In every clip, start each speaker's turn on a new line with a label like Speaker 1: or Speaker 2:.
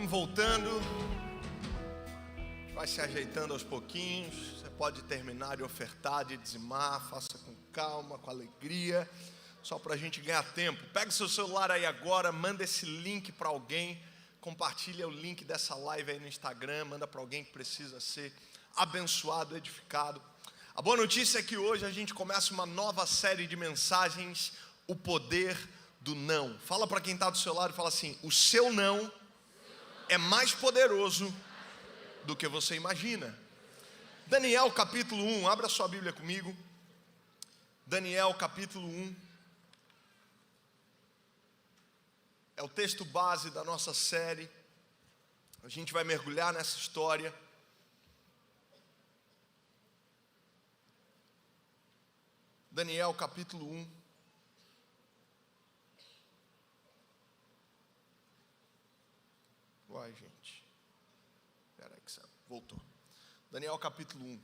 Speaker 1: Vamos voltando, vai se ajeitando aos pouquinhos. Você pode terminar de ofertar, de dizimar, faça com calma, com alegria, só para a gente ganhar tempo. Pega o seu celular aí agora, manda esse link para alguém, compartilha o link dessa live aí no Instagram, manda para alguém que precisa ser abençoado, edificado. A boa notícia é que hoje a gente começa uma nova série de mensagens, o poder do não. Fala para quem está do seu lado e fala assim: o seu não é mais poderoso do que você imagina. Daniel capítulo 1, abra sua Bíblia comigo. Daniel capítulo 1. É o texto base da nossa série. A gente vai mergulhar nessa história. Daniel capítulo 1. Uai, gente. Espera aí que você voltou. Daniel capítulo 1.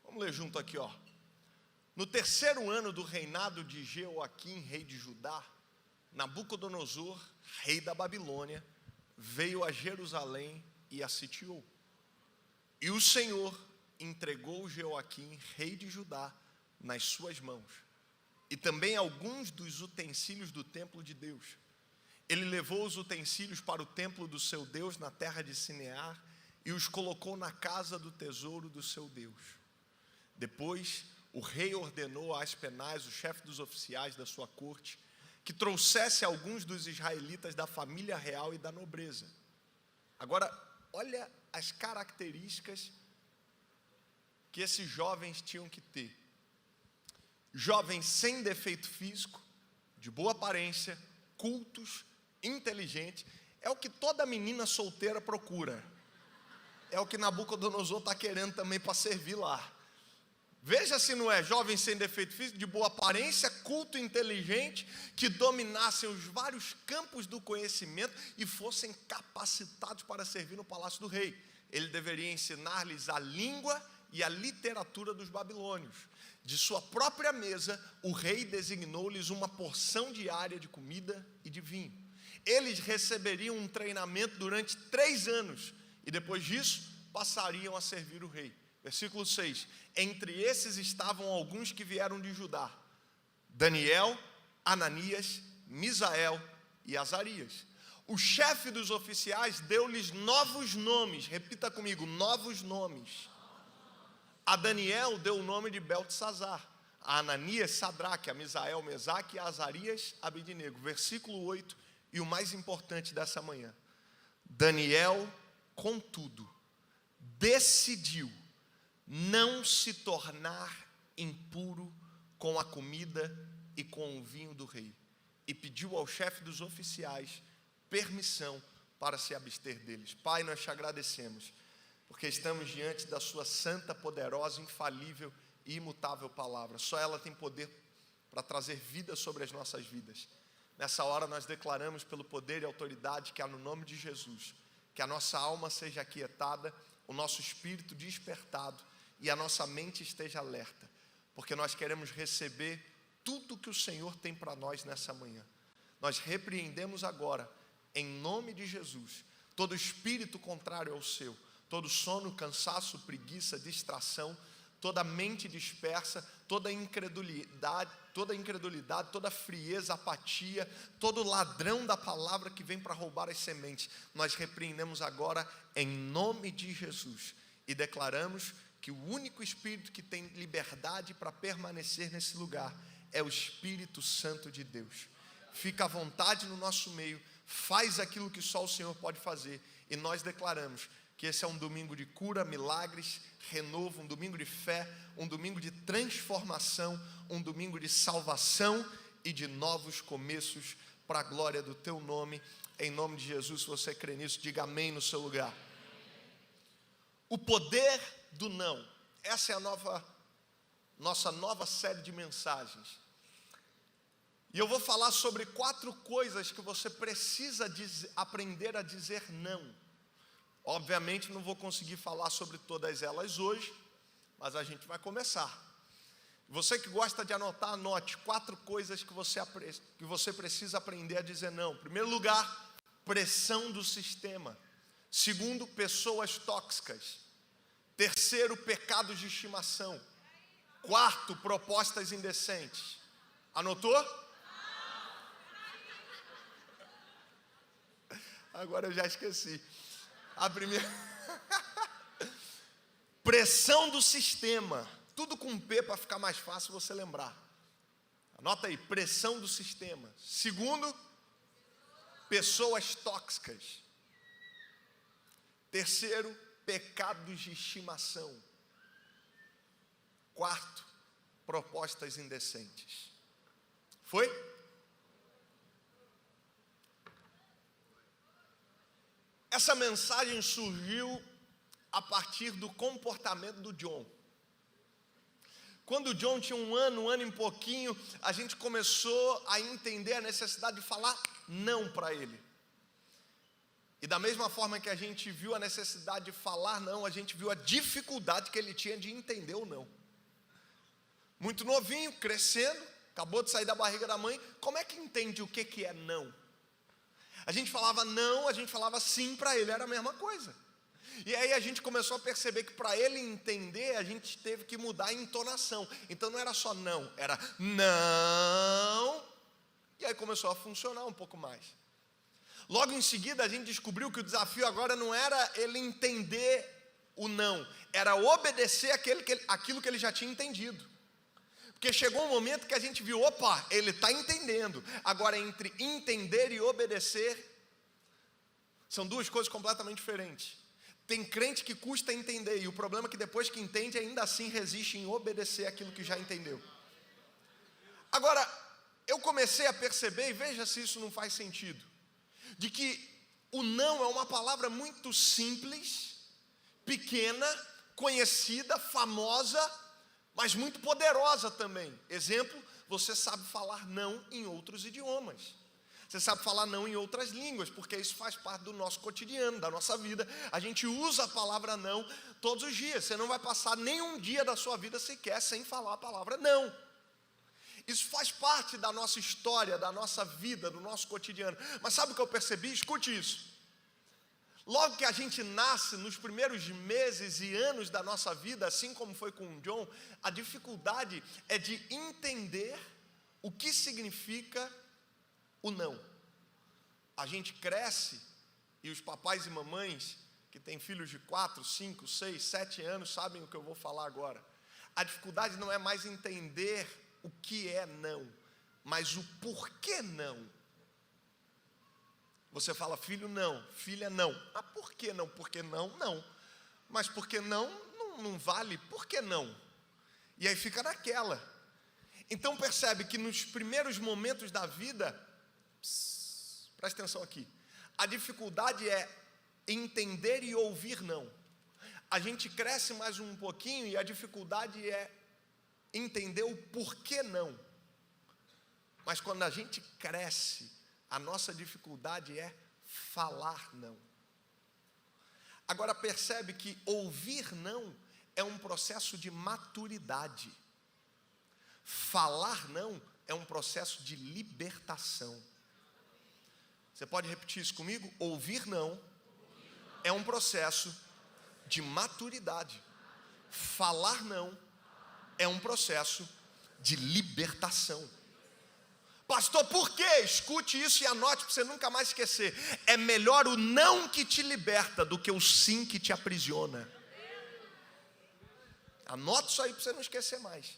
Speaker 1: Vamos ler junto aqui, ó. No terceiro ano do reinado de Jeoaquim, rei de Judá, Nabucodonosor, rei da Babilônia, veio a Jerusalém e a sitiou. E o Senhor entregou Jeoaquim, rei de Judá, nas suas mãos, e também alguns dos utensílios do templo de Deus. Ele levou os utensílios para o templo do seu Deus na terra de Sinear e os colocou na casa do tesouro do seu Deus. Depois, o rei ordenou a Aspenaz, o chefe dos oficiais da sua corte, que trouxesse alguns dos israelitas da família real e da nobreza. Agora, olha as características que esses jovens tinham que ter. Jovens sem defeito físico, de boa aparência, cultos, inteligentes. É o que toda menina solteira procura. É o que Nabucodonosor está querendo também para servir lá. Veja se não é: jovem sem defeito físico, de boa aparência, culto, inteligente, que dominassem os vários campos do conhecimento e fossem capacitados para servir no palácio do rei. Ele deveria ensinar-lhes a língua e a literatura dos babilônios. De sua própria mesa, o rei designou-lhes uma porção diária de comida e de vinho. Eles receberiam um treinamento durante 3 anos e depois disso passariam a servir o rei. Versículo 6. Entre esses estavam alguns que vieram de Judá: Daniel, Ananias, Misael e Azarias. O chefe dos oficiais deu-lhes novos nomes. Repita comigo: novos nomes. A Daniel deu o nome de Beltesazar, a Ananias, Sadraque, a Misael, Mesaque, e a Azarias, Abednego. Versículo 8, e o mais importante dessa manhã: Daniel, contudo, decidiu não se tornar impuro com a comida e com o vinho do rei, e pediu ao chefe dos oficiais permissão para se abster deles. Pai, nós te agradecemos, porque estamos diante da sua santa, poderosa, infalível e imutável palavra. Só ela tem poder para trazer vida sobre as nossas vidas. Nessa hora nós declaramos pelo poder e autoridade que há no nome de Jesus, que a nossa alma seja aquietada, o nosso espírito despertado e a nossa mente esteja alerta, porque nós queremos receber tudo que o Senhor tem para nós nessa manhã. Nós repreendemos agora, em nome de Jesus, todo espírito contrário ao seu, todo sono, cansaço, preguiça, distração, toda mente dispersa, toda incredulidade, toda frieza, apatia, todo ladrão da palavra que vem para roubar as sementes. Nós repreendemos agora em nome de Jesus e declaramos que o único Espírito que tem liberdade para permanecer nesse lugar é o Espírito Santo de Deus. Fica à vontade no nosso meio, faz aquilo que só o Senhor pode fazer, e nós declaramos que esse é um domingo de cura, milagres, renovo, um domingo de fé, um domingo de transformação, um domingo de salvação e de novos começos para a glória do teu nome. Em nome de Jesus, se você crê nisso, diga amém no seu lugar. O poder do não. Essa é a nossa nova série de mensagens. E eu vou falar sobre 4 coisas que você precisa aprender a dizer não. Obviamente não vou conseguir falar sobre todas elas hoje, mas a gente vai começar. Você que gosta de anotar, anote 4 coisas que você precisa aprender a dizer não. Em primeiro lugar, pressão do sistema. Segundo, pessoas tóxicas. Terceiro, pecados de estimação. Quarto, propostas indecentes. Anotou? Agora eu já esqueci. A primeira. Pressão do sistema. Tudo com P para ficar mais fácil você lembrar. Anota aí, pressão do sistema. Segundo, pessoas tóxicas. Terceiro, pecados de estimação. Quarto, propostas indecentes. Foi? Essa mensagem surgiu a partir do comportamento do John. Quando o John tinha um ano e pouquinho, a gente começou a entender a necessidade de falar não para ele. E da mesma forma que a gente viu a necessidade de falar não, a gente viu a dificuldade que ele tinha de entender o não. Muito novinho, crescendo, acabou de sair da barriga da mãe, como é que entende o que é não? A gente falava não, a gente falava sim para ele, era a mesma coisa. E aí a gente começou a perceber que para ele entender, a gente teve que mudar a entonação. Então não era só não, era não. E aí começou a funcionar um pouco mais. Logo em seguida a gente descobriu que o desafio agora não era ele entender o não, era obedecer aquilo que ele já tinha entendido. Porque chegou um momento que a gente viu, opa, ele está entendendo. Agora, entre entender e obedecer, são duas coisas completamente diferentes. Tem crente que custa entender, e o problema é que depois que entende, ainda assim resiste em obedecer aquilo que já entendeu. Agora, eu comecei a perceber, e veja se isso não faz sentido, de que o não é uma palavra muito simples, pequena, conhecida, famosa, mas muito poderosa também. Exemplo, você sabe falar não em outros idiomas. Você sabe falar não em outras línguas, porque isso faz parte do nosso cotidiano, da nossa vida. A gente usa a palavra não todos os dias. Você não vai passar nenhum dia da sua vida sequer sem falar a palavra não. Isso faz parte da nossa história, da nossa vida, do nosso cotidiano. Mas sabe o que eu percebi? Escute isso. Logo que a gente nasce, nos primeiros meses e anos da nossa vida, assim como foi com o John, a dificuldade é de entender o que significa o não. A gente cresce, e os papais e mamães que têm filhos de 4, 5, 6, 7 anos sabem o que eu vou falar agora. A dificuldade não é mais entender o que é não, mas o porquê não. Você fala, filho, não, filha, não. Ah, por que não? Por que não? Não. Mas por que não? Não vale, por que não? E aí fica naquela. Então percebe que nos primeiros momentos da vida, presta atenção aqui, a dificuldade é entender e ouvir não. A gente cresce mais um pouquinho e a dificuldade é entender o porquê não. Mas quando a gente cresce, a nossa dificuldade é falar não. Agora percebe que ouvir não é um processo de maturidade. Falar não é um processo de libertação. Você pode repetir isso comigo? Ouvir não é um processo de maturidade. Falar não é um processo de libertação. Pastor, por quê? Escute isso e anote para você nunca mais esquecer. É melhor o não que te liberta do que o sim que te aprisiona. Anote isso aí para você não esquecer mais.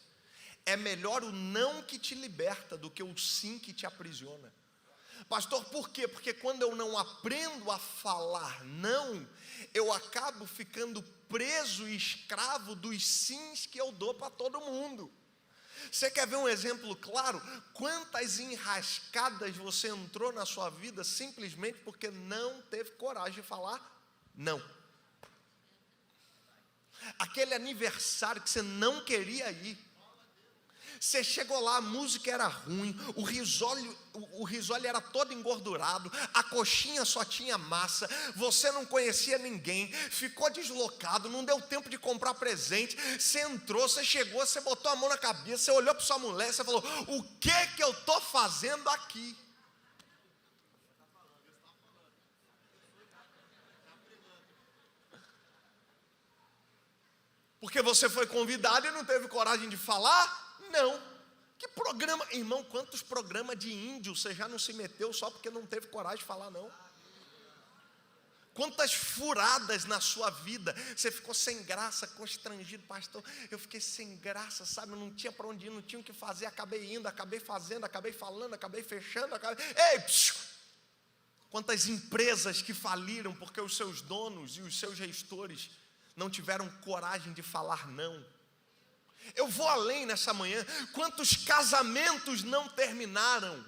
Speaker 1: É melhor o não que te liberta do que o sim que te aprisiona. Pastor, por quê? Porque quando eu não aprendo a falar não, eu acabo ficando preso e escravo dos sims que eu dou para todo mundo. Você quer ver um exemplo claro? Quantas enrascadas você entrou na sua vida simplesmente porque não teve coragem de falar não? Aquele aniversário que você não queria ir, você chegou lá, a música era ruim, o risole era todo engordurado, a coxinha só tinha massa, você não conhecia ninguém, ficou deslocado, não deu tempo de comprar presente, você entrou, você chegou, você botou a mão na cabeça, você olhou para sua mulher, você falou, o que eu estou fazendo aqui? Porque você foi convidado e não teve coragem de falar? Não. Que programa, irmão, quantos programas de índio você já não se meteu só porque não teve coragem de falar não? Quantas furadas na sua vida, você ficou sem graça, constrangido, pastor, eu fiquei sem graça, sabe, eu não tinha para onde ir, não tinha o que fazer, acabei indo, acabei fazendo, acabei falando, acabei fechando, Ei, quantas empresas que faliram porque os seus donos e os seus gestores não tiveram coragem de falar não. Eu vou além nessa manhã, quantos casamentos não terminaram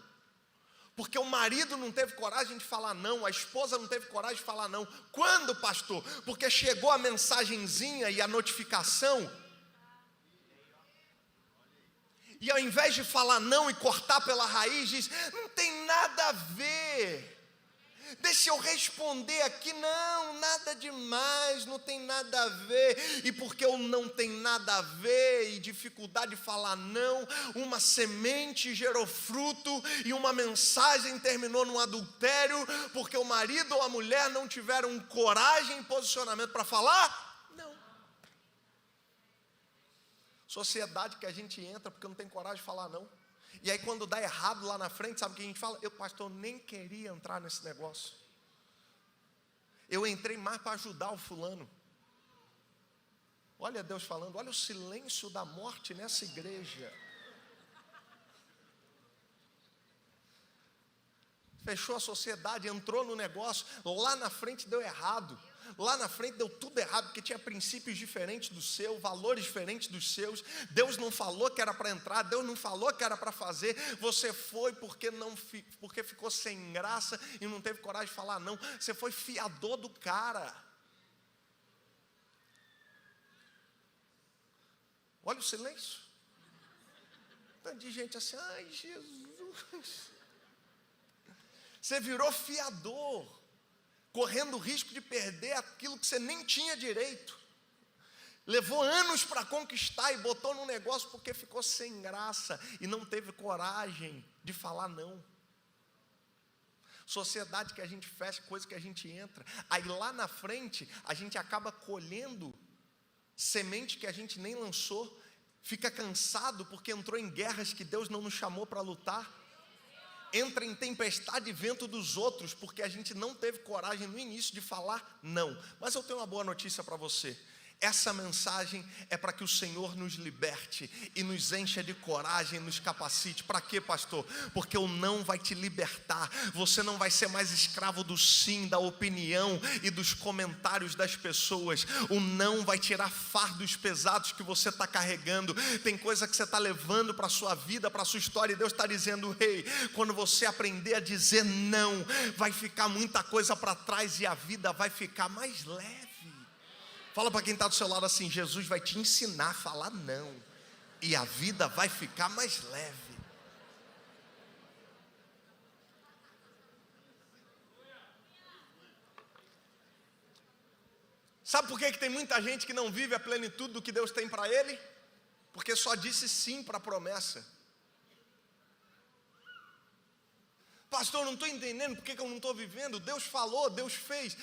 Speaker 1: porque o marido não teve coragem de falar não, a esposa não teve coragem de falar não. Quando, pastor? Porque chegou a mensagenzinha e a notificação, e ao invés de falar não e cortar pela raiz, diz, não tem nada a ver. Deixa eu responder aqui, não, nada demais, não tem nada a ver. E porque eu não tem nada a ver e dificuldade de falar não, uma semente gerou fruto e uma mensagem terminou num adultério, porque o marido ou a mulher não tiveram coragem e posicionamento para falar não. Sociedade que a gente entra porque não tem coragem de falar não. E aí quando dá errado lá na frente, sabe o que a gente fala? Eu, pastor, nem queria entrar nesse negócio. Eu entrei mais para ajudar o fulano. Olha Deus falando, olha o silêncio da morte nessa igreja. Fechou a sociedade, entrou no negócio, lá na frente deu errado. Lá na frente deu tudo errado, porque tinha princípios diferentes do seu, valores diferentes dos seus. Deus não falou que era para entrar, Deus não falou que era para fazer. Você foi porque ficou sem graça e não teve coragem de falar não. Você foi fiador do cara. Olha o silêncio. Tanto de gente assim, ai Jesus. Você virou fiador, correndo o risco de perder aquilo que você nem tinha direito. Levou anos para conquistar e botou no negócio porque ficou sem graça e não teve coragem de falar não. Sociedade que a gente fecha, coisa que a gente entra. Aí lá na frente a gente acaba colhendo semente que a gente nem lançou. Fica cansado porque entrou em guerras que Deus não nos chamou para lutar. Entra em tempestade e vento dos outros, porque a gente não teve coragem no início de falar não. Mas eu tenho uma boa notícia para você. Essa mensagem é para que o Senhor nos liberte e nos encha de coragem, nos capacite. Para quê, pastor? Porque o não vai te libertar. Você não vai ser mais escravo do sim, da opinião e dos comentários das pessoas. O não vai tirar fardos pesados que você está carregando. Tem coisa que você está levando para a sua vida, para a sua história, e Deus está dizendo, ei, quando você aprender a dizer não, vai ficar muita coisa para trás e a vida vai ficar mais leve. Fala para quem está do seu lado assim, Jesus vai te ensinar a falar não, e a vida vai ficar mais leve. Sabe por que tem muita gente que não vive a plenitude do que Deus tem para ele? Porque só disse sim para a promessa. Pastor, eu não estou entendendo porque que eu não estou vivendo. Deus falou, Deus fez,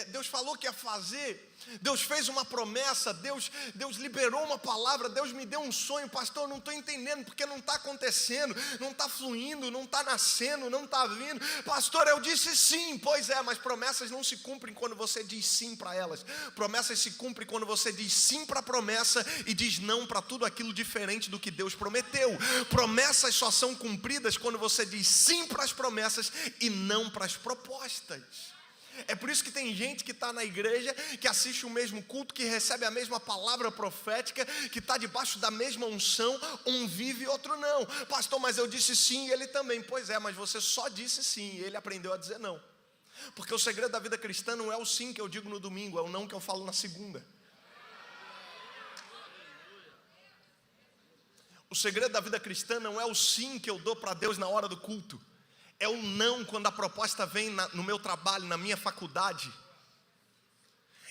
Speaker 1: Deus falou que ia fazer, Deus fez uma promessa, Deus liberou uma palavra, Deus me deu um sonho. Pastor, eu não estou entendendo porque não está acontecendo, não está fluindo, não está nascendo, não está vindo. Pastor, eu disse sim. Pois é, mas promessas não se cumprem quando você diz sim para elas. Promessas se cumprem quando você diz sim para a promessa e diz não para tudo aquilo diferente do que Deus prometeu. Promessas só são cumpridas quando você diz sim para as promessas e não para as propostas. É por isso que tem gente que está na igreja, que assiste o mesmo culto, que recebe a mesma palavra profética, que está debaixo da mesma unção, um vive e outro não. Pastor, mas eu disse sim e ele também. Pois é, mas você só disse sim e ele aprendeu a dizer não. Porque o segredo da vida cristã não é o sim que eu digo no domingo, é o não que eu falo na segunda. O segredo da vida cristã não é o sim que eu dou para Deus na hora do culto. É o não quando a proposta vem no meu trabalho, na minha faculdade.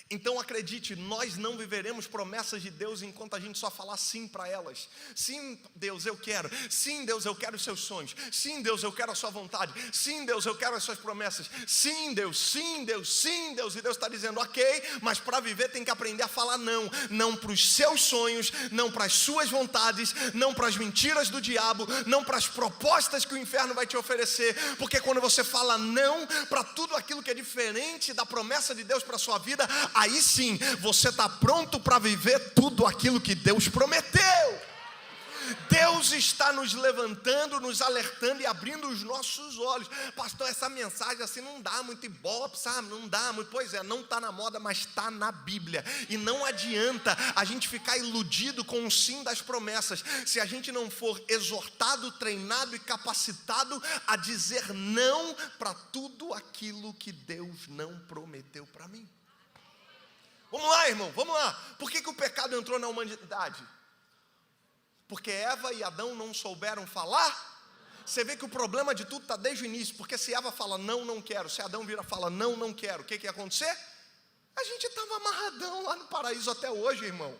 Speaker 1: Então acredite, nós não viveremos promessas de Deus enquanto a gente só falar sim para elas. Sim, Deus, eu quero. Sim, Deus, eu quero os seus sonhos. Sim, Deus, eu quero a sua vontade. Sim, Deus, eu quero as suas promessas. Sim, Deus, sim, Deus, sim, Deus. E Deus está dizendo, ok, mas para viver tem que aprender a falar não. Não para os seus sonhos, não para as suas vontades, não para as mentiras do diabo, não para as propostas que o inferno vai te oferecer. Porque quando você fala não para tudo aquilo que é diferente da promessa de Deus para a sua vida, aí sim, você está pronto para viver tudo aquilo que Deus prometeu. Deus está nos levantando, nos alertando e abrindo os nossos olhos. Pastor, essa mensagem assim não dá muito ibope, sabe? Não dá muito. Pois é, não está na moda, mas está na Bíblia. E não adianta a gente ficar iludido com o sim das promessas, se a gente não for exortado, treinado e capacitado a dizer não para tudo aquilo que Deus não prometeu para mim. Vamos lá, irmão, vamos lá. Por que o pecado entrou na humanidade? Porque Eva e Adão não souberam falar? Você vê que o problema de tudo está desde o início. Porque se Eva fala não, não quero, se Adão vira e fala não, não quero, o que ia acontecer? A gente estava amarradão lá no paraíso até hoje, irmão.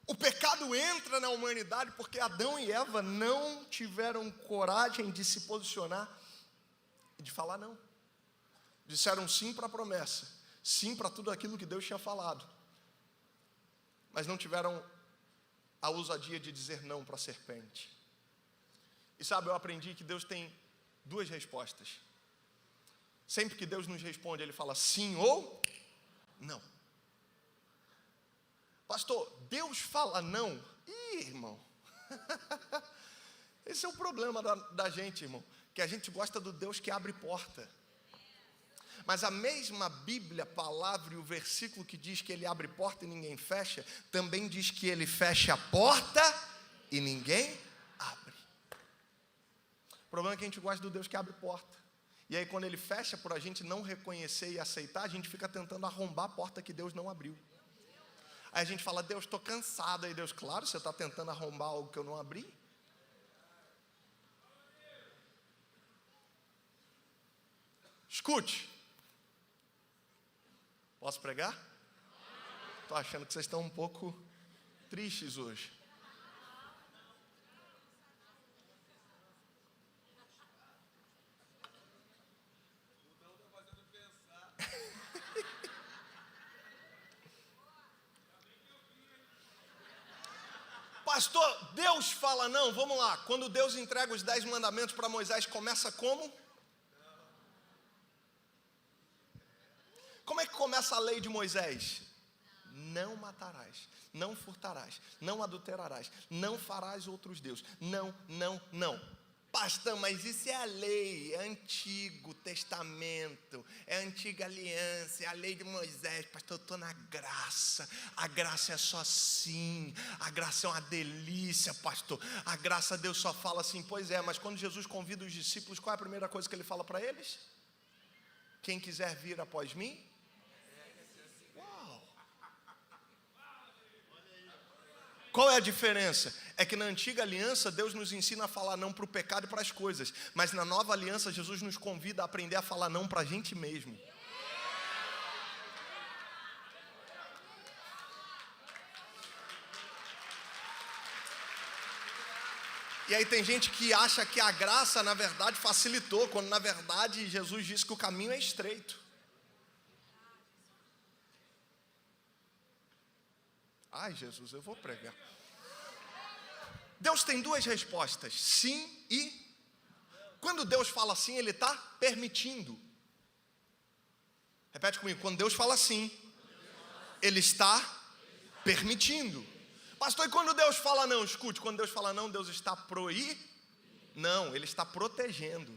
Speaker 1: O pecado entra na humanidade porque Adão e Eva não tiveram coragem de se posicionar e de falar não. Disseram sim para a promessa, sim para tudo aquilo que Deus tinha falado, mas não tiveram a ousadia de dizer não para a serpente. E sabe, eu aprendi que Deus tem duas respostas. Sempre que Deus nos responde, Ele fala sim ou não. Pastor, Deus fala não? Ih, irmão, esse é o problema da gente, irmão, que a gente gosta do Deus que abre porta. Mas a mesma Bíblia, a palavra e o versículo que diz que Ele abre porta e ninguém fecha, também diz que Ele fecha a porta e ninguém abre. O problema é que a gente gosta do Deus que abre porta. E aí quando Ele fecha por a gente não reconhecer e aceitar, a gente fica tentando arrombar a porta que Deus não abriu. Aí a gente fala, Deus, estou cansado. Aí Deus, claro, você está tentando arrombar algo que eu não abri? Escute. Posso pregar? Estou achando que vocês estão um pouco tristes hoje. Pastor, Deus fala não, vamos lá. Quando Deus entrega os 10 mandamentos para Moisés, começa como? Como é que começa a lei de Moisés? Não matarás, não furtarás, não adulterarás, não farás outros deuses. Não, não, não. Pastor, mas isso é a lei, é Antigo Testamento, é a Antiga Aliança, é a lei de Moisés. Pastor, eu estou na graça, a graça é só sim, a graça é uma delícia, pastor. A graça, Deus só fala assim, pois é, mas quando Jesus convida os discípulos, qual é a primeira coisa que Ele fala para eles? Quem quiser vir após mim? Qual é a diferença? É que na antiga aliança Deus nos ensina a falar não para o pecado e para as coisas, mas na nova aliança Jesus nos convida a aprender a falar não para a gente mesmo. E aí tem gente que acha que a graça na verdade facilitou, quando na verdade Jesus disse que o caminho é estreito. Ai, Jesus, eu vou pregar. Deus tem duas respostas, sim e... Quando Deus fala sim, Ele está permitindo. Repete comigo, quando Deus fala sim, Ele está permitindo. Pastor, e quando Deus fala não? Escute, quando Deus fala não, Deus está proibindo? Não, Ele está protegendo.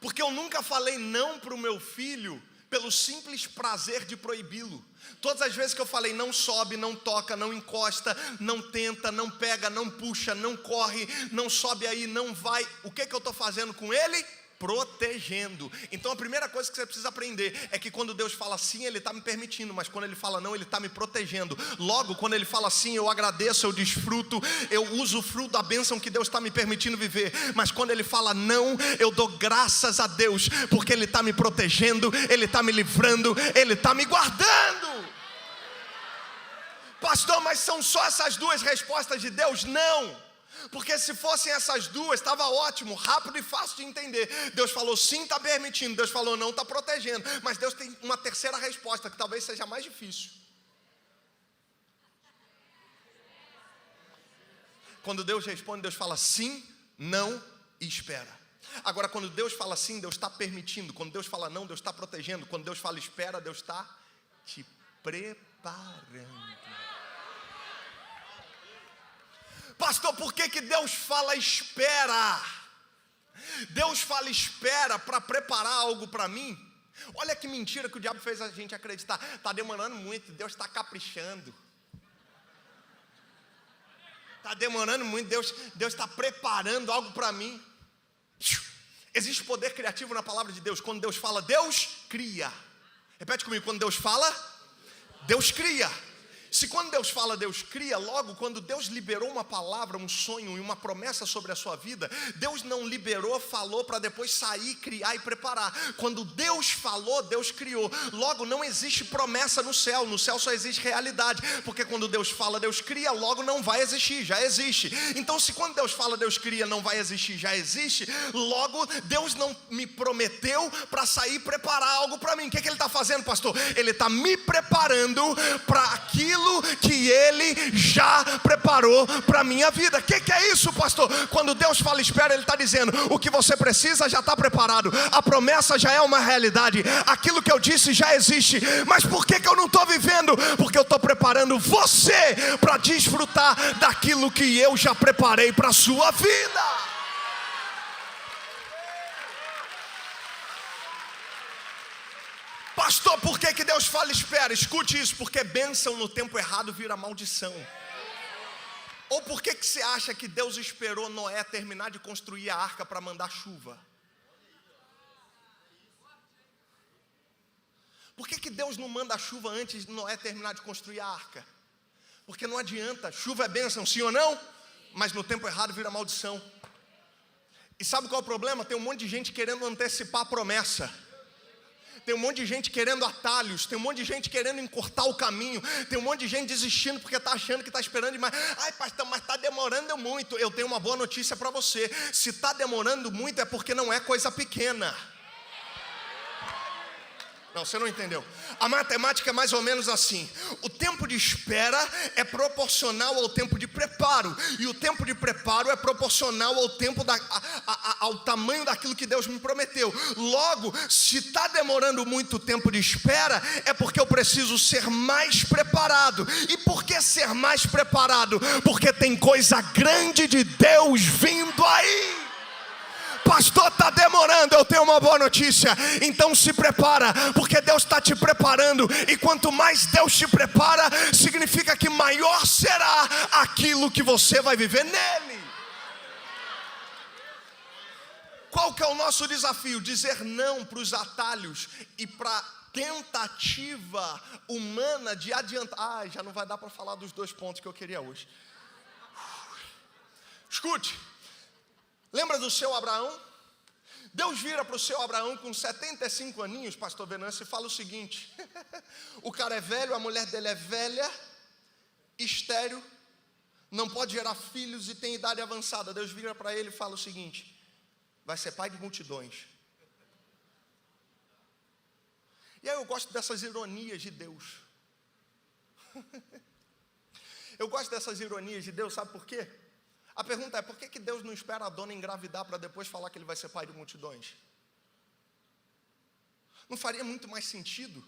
Speaker 1: Porque eu nunca falei não para o meu filho pelo simples prazer de proibi-lo. Todas as vezes que eu falei não sobe, não toca, não encosta, não tenta, não pega, não puxa, não corre, não sobe aí, não vai, o que eu estou fazendo com ele? protegendo. Então a primeira coisa que você precisa aprender é que quando Deus fala sim, Ele está me permitindo, mas quando Ele fala não, Ele está me protegendo. Logo, quando Ele fala sim, eu agradeço, eu desfruto, eu uso o fruto da bênção que Deus está me permitindo viver. Mas quando Ele fala não, eu dou graças a Deus, porque Ele está me protegendo, Ele está me livrando, Ele está me guardando. Pastor, mas são só essas duas respostas de Deus? Não. Porque se fossem essas duas, estava ótimo, rápido e fácil de entender. Deus falou sim, está permitindo. Deus falou não, está protegendo. Mas Deus tem uma terceira resposta, que talvez seja mais difícil. Quando Deus responde, Deus fala sim, não e espera. Agora, quando Deus fala sim, Deus está permitindo. Quando Deus fala não, Deus está protegendo. Quando Deus fala espera, Deus está te preparando. Pastor, por que Deus fala espera? Deus fala espera para preparar algo para mim? Olha que mentira que o diabo fez a gente acreditar. Está demorando muito, Deus está caprichando. Está demorando muito, Deus está preparando algo para mim. Existe poder criativo na palavra de Deus. Quando Deus fala, Deus cria. Repete comigo, quando Deus fala, Deus cria. Se quando Deus fala, Deus cria, logo quando Deus liberou uma palavra, um sonho e uma promessa sobre a sua vida, Deus não liberou, falou para depois sair, criar e preparar. Quando Deus falou, Deus criou. Logo não existe promessa no céu só existe realidade, porque quando Deus fala, Deus cria, logo não vai existir, já existe. Então se quando Deus fala, Deus cria, não vai existir, já existe, logo Deus não me prometeu para sair e preparar algo para mim. O que Ele está fazendo, pastor? Ele está me preparando para aquilo que Ele já preparou para a minha vida. O que é isso, pastor? Quando Deus fala espera, Ele está dizendo, o que você precisa já está preparado, a promessa já é uma realidade, aquilo que eu disse já existe. Mas por que eu não estou vivendo? Porque eu estou preparando você para desfrutar daquilo que eu já preparei para a sua vida. Pastor, por que Deus fala espera? Escute isso, porque bênção no tempo errado vira maldição. Ou por que você acha que Deus esperou Noé terminar de construir a arca para mandar chuva? Por que Deus não manda a chuva antes de Noé terminar de construir a arca? Porque não adianta, chuva é bênção, sim ou não? Mas no tempo errado vira maldição. E sabe qual é o problema? Tem um monte de gente querendo antecipar a promessa. Tem um monte de gente querendo atalhos, tem um monte de gente querendo encurtar o caminho, tem um monte de gente desistindo porque está achando que está esperando demais. Ai, pastor, mas está demorando muito. Eu tenho uma boa notícia para você. Se está demorando muito é porque não é coisa pequena. Não, você não entendeu. A matemática é mais ou menos assim. O tempo de espera é proporcional ao tempo de preparo. E o tempo de preparo é proporcional ao tempo ao tamanho daquilo que Deus me prometeu. Logo, se está demorando muito tempo de espera, é porque eu preciso ser mais preparado. E por que ser mais preparado? Porque tem coisa grande de Deus vindo aí. Pastor, está demorando, eu tenho uma boa notícia. Então se prepara, porque Deus está te preparando. E quanto mais Deus te prepara, significa que maior será aquilo que você vai viver nele. Qual que é o nosso desafio? Dizer não para os atalhos e para a tentativa humana de adiantar. Já não vai dar para falar dos 2 pontos que eu queria hoje. Escute. Lembra do seu Abraão? Deus vira para o seu Abraão com 75 aninhos, pastor Venâncio, e fala o seguinte: o cara é velho, a mulher dele é velha, estéril, não pode gerar filhos e tem idade avançada. Deus vira para ele e fala o seguinte: vai ser pai de multidões. E aí eu gosto dessas ironias de Deus. Eu gosto dessas ironias de Deus, sabe por quê? A pergunta é, por que Deus não espera a dona engravidar para depois falar que ele vai ser pai de multidões? Não faria muito mais sentido?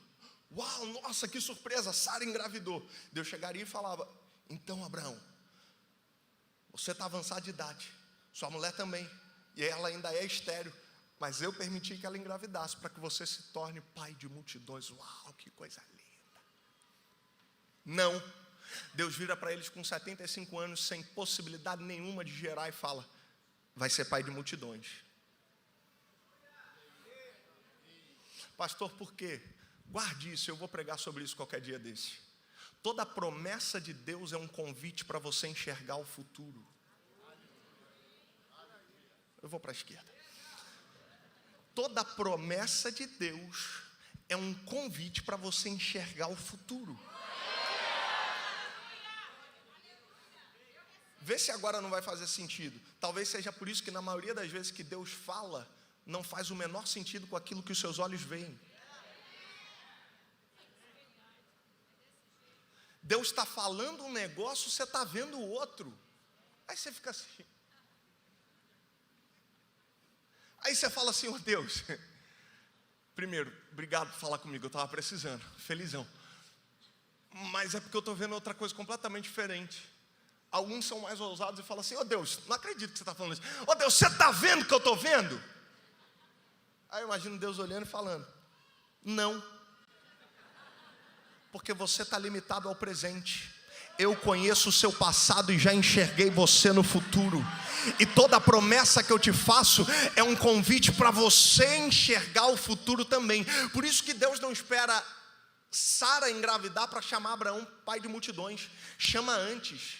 Speaker 1: Uau, nossa, que surpresa, Sara engravidou. Deus chegaria e falava, então Abraão, você está avançado de idade, sua mulher também, e ela ainda é estéril, mas eu permiti que ela engravidasse para que você se torne pai de multidões. Uau, que coisa linda. Não. Deus vira para eles com 75 anos, sem possibilidade nenhuma de gerar, e fala, vai ser pai de multidões. Pastor, por quê? Guarde isso, eu vou pregar sobre isso qualquer dia desse. Toda promessa de Deus é um convite para você enxergar o futuro. Eu vou para a esquerda. Toda promessa de Deus é um convite para você enxergar o futuro. Vê se agora não vai fazer sentido. Talvez seja por isso que na maioria das vezes que Deus fala, não faz o menor sentido com aquilo que os seus olhos veem. Deus está falando um negócio, você está vendo o outro. Aí você fica assim. Aí você fala assim, oh Deus, primeiro, obrigado por falar comigo, eu estava precisando, felizão. Mas é porque eu estou vendo outra coisa completamente diferente. Alguns são mais ousados e falam assim, oh Deus, não acredito que você está falando isso. Oh Deus, você está vendo o que eu estou vendo? Aí eu imagino Deus olhando e falando, não. Porque você está limitado ao presente. Eu conheço o seu passado e já enxerguei você no futuro. E toda promessa que eu te faço é um convite para você enxergar o futuro também. Por isso que Deus não espera Sara engravidar para chamar Abraão pai de multidões. Chama antes,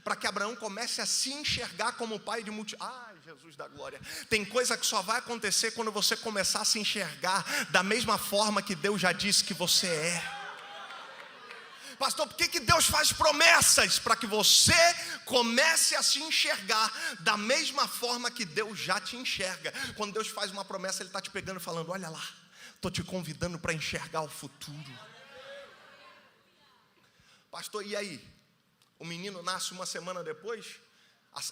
Speaker 1: para que Abraão comece a se enxergar como pai de multidões. Ai, Jesus da glória. Tem coisa que só vai acontecer quando você começar a se enxergar da mesma forma que Deus já disse que você é. Pastor, por que Deus faz promessas? Para que você comece a se enxergar da mesma forma que Deus já te enxerga. Quando Deus faz uma promessa, Ele está te pegando e falando, olha lá, estou te convidando para enxergar o futuro. Pastor, e aí? O menino nasce uma semana depois?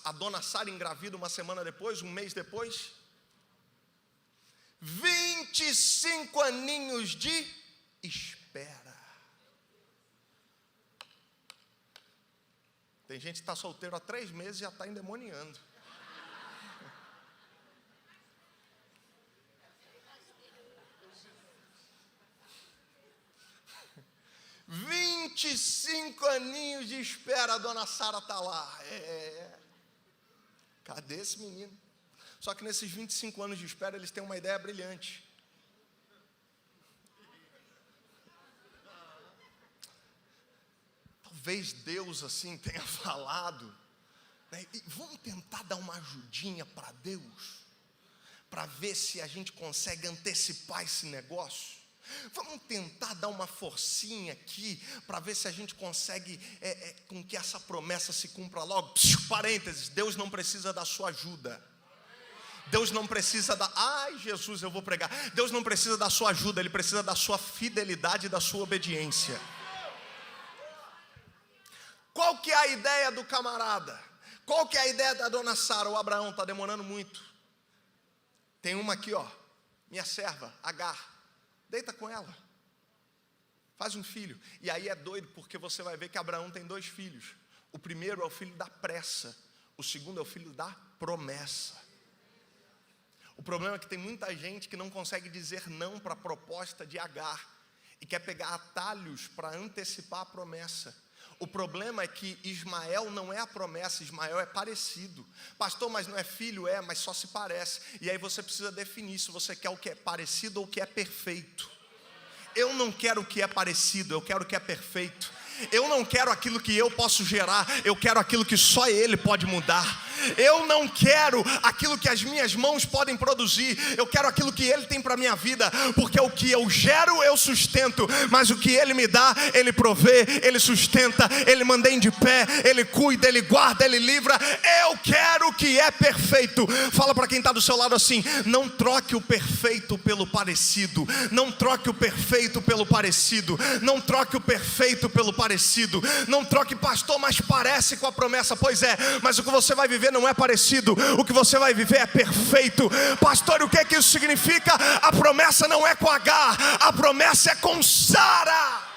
Speaker 1: A dona Sara engravida uma semana depois, um mês depois? 25 aninhos de espera. Tem gente que está solteiro há 3 meses e já está endemoniando. « 25 aninhos de espera, a dona Sara está lá. Cadê esse menino? Só que nesses 25 anos de espera, eles têm uma ideia brilhante. Talvez Deus assim tenha falado, né? Vamos tentar dar uma ajudinha para Deus, para ver se a gente consegue antecipar esse negócio. Vamos tentar dar uma forcinha aqui, para ver se a gente consegue com que essa promessa se cumpra logo. Parênteses, Deus não precisa da sua ajuda. Deus não precisa da... Ai, Jesus, eu vou pregar. Deus não precisa da sua ajuda, Ele precisa da sua fidelidade e da sua obediência. Qual que é a ideia do camarada? Qual que é a ideia da dona Sara? O Abraão está demorando muito. Tem uma aqui, ó, minha serva, Agar. Deita com ela. Faz um filho. E aí é doido, porque você vai ver que Abraão tem 2 filhos. O primeiro é o filho da pressa. O segundo é o filho da promessa. O problema é que tem muita gente que não consegue dizer não para a proposta de Agar. E quer pegar atalhos para antecipar a promessa. O problema é que Ismael não é a promessa, Ismael é parecido. Pastor, mas não é filho? É, mas só se parece. E aí você precisa definir se você quer o que é parecido ou o que é perfeito. Eu não quero o que é parecido, eu quero o que é perfeito. Eu não quero aquilo que eu posso gerar, eu quero aquilo que só Ele pode mudar. Eu não quero aquilo que as minhas mãos podem produzir, eu quero aquilo que Ele tem para a minha vida, porque o que eu gero eu sustento, mas o que Ele me dá, Ele provê, Ele sustenta, Ele mantém de pé, Ele cuida, Ele guarda, Ele livra. Eu quero o que é perfeito. Fala para quem está do seu lado assim, não troque o perfeito pelo parecido, não troque o perfeito pelo parecido, não troque o perfeito pelo parecido, não troque, pastor, mas parece com a promessa. Pois é, mas o que você vai viver não é parecido, o que você vai viver é perfeito. Pastor, o que é que isso significa? A promessa não é com Agar, a promessa é com Sara.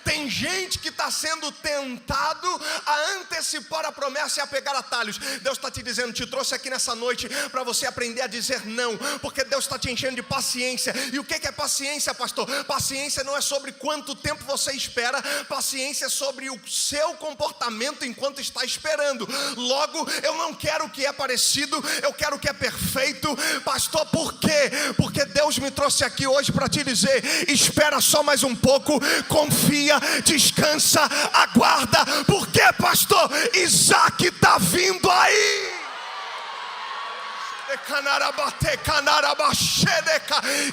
Speaker 1: Tem gente que está sendo tentado a antecipar a promessa e a pegar atalhos. Deus está te dizendo, te trouxe aqui nessa noite para você aprender a dizer não, porque Deus está te enchendo de paciência. E o que é paciência, pastor? Paciência não é sobre quanto tempo você espera, paciência é sobre o seu comportamento enquanto está esperando. Logo, eu não quero o que é parecido, eu quero o que é perfeito. Pastor, por quê? Porque Deus me trouxe aqui hoje para te dizer, espera só mais um pouco, confia, descansa, aguarda. Por quê, pastor? Isaac está vindo aí.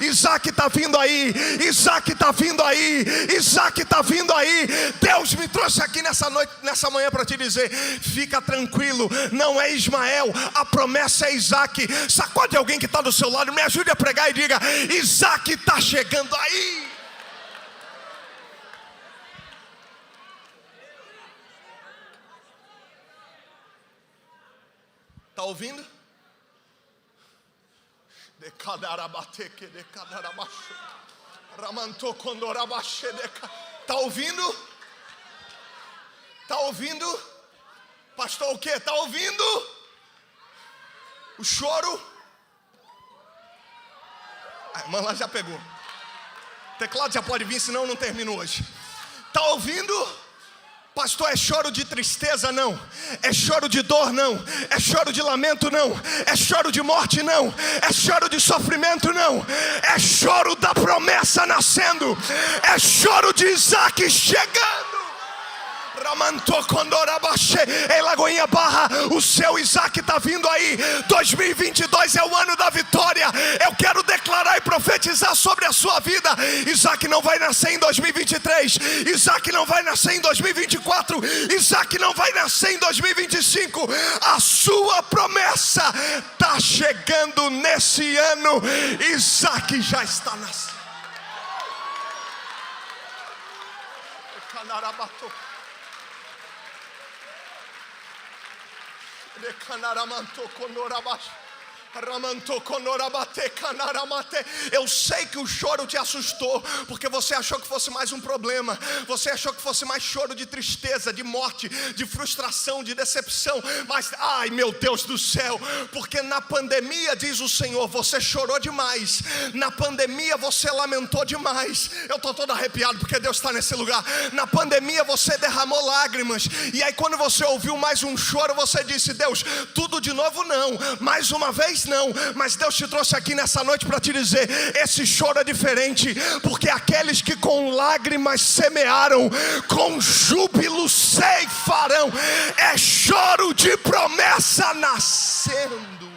Speaker 1: Isaac está vindo aí, Isaac está vindo aí, Isaac está vindo aí. Deus me trouxe aqui nessa noite, nessa manhã para te dizer, fica tranquilo, não é Ismael, a promessa é Isaac. Sacode alguém que está do seu lado, me ajude a pregar e diga, Isaac está chegando aí. Está ouvindo? Está ouvindo? Está ouvindo? Pastor, o que? Está ouvindo? O choro? A irmã lá já pegou. O teclado já pode vir, senão eu não termino hoje. Está ouvindo? Pastor, é choro de tristeza? Não. É choro de dor? Não. É choro de lamento? Não. É choro de morte? Não. É choro de sofrimento? Não. É choro da promessa nascendo. É choro de Isaac chegando. Em Lagoinha Barra, o seu Isaac está vindo aí. 2022 é o ano da vitória. Eu quero declarar e profetizar sobre a sua vida. Isaac não vai nascer em 2023, Isaac não vai nascer em 2024, Isaac não vai nascer em 2025. A sua promessa está chegando nesse ano. Isaac já está nascendo. Eu sei que o choro te assustou, porque você achou que fosse mais um problema. Você achou que fosse mais choro de tristeza, de morte, de frustração, de decepção. Mas, ai meu Deus do céu, porque na pandemia, diz o Senhor, você chorou demais. Na pandemia você lamentou demais. Eu estou todo arrepiado porque Deus está nesse lugar. Na pandemia você derramou lágrimas. E aí quando você ouviu mais um choro, você disse, Deus, tudo de novo não, mais uma vez não. Mas Deus te trouxe aqui nessa noite para te dizer, esse choro é diferente, porque aqueles que com lágrimas semearam, com júbilo ceifarão. É choro de promessa nascendo.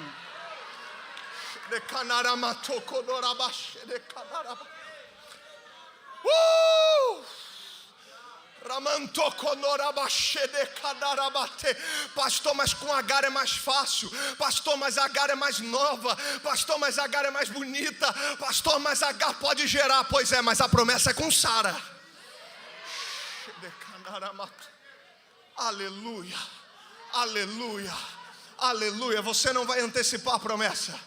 Speaker 1: Pastor, mas com Agar é mais fácil. Pastor, mas Agar é mais nova. Pastor, mas Agar é mais bonita. Pastor, mas Agar pode gerar. Pois é, mas a promessa é com Sara. Aleluia, aleluia, aleluia. Você não vai antecipar a promessa.